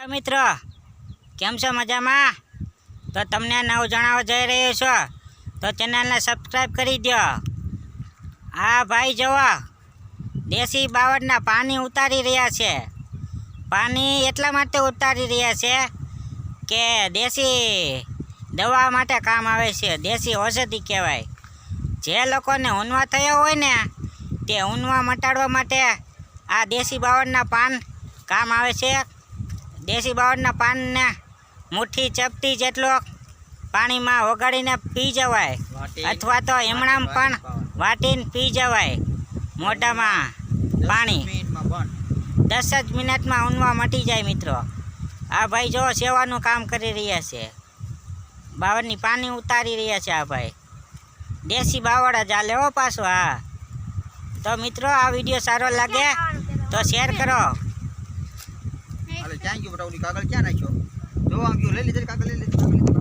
મિત્રો કેમ છો મજામાં? તો તમને નવું જણાવવા જઈ રહ્યો છો તો ચેનલને સબસ્ક્રાઈબ કરી દો। હા ભાઈ જુઓ, દેશી બાવળના પાણી ઉતારી રહ્યા છે। પાણી એટલા માટે ઉતારી રહ્યા છે કે દેશી દવા માટે કામ આવે છે, દેશી ઔષધિ કહેવાય। જે લોકોને ઊનવા થયો હોય ને તે ઊનવા મટાડવા માટે આ દેશી બાવળના પાન કામ આવે છે। દેશી બાવળના પાનને મુઠ્ઠી ચપટી જેટલો પાણીમાં ઓગાળીને પી જવાય અથવા તો એમણામ પણ વાટીને પી જવાય। મોઢામાં પાણી 10 જ મિનિટમાં ઊનવા મટી જાય મિત્રો। આ ભાઈ જો સેવાનું કામ કરી રહ્યા છે, બાવળની પાણી ઉતારી રહ્યા છે આ ભાઈ। દેશી બાવળ જ આ લેવો પાછો। હા તો મિત્રો આ વિડીયો સારો લાગે તો શેર કરો। ક્યાં ગયો બટા? ઓલી કાગળ ક્યાં નાખ્યો? જો આમ ગયો, લઈ લીધે કાગળ, લઈ લીધે।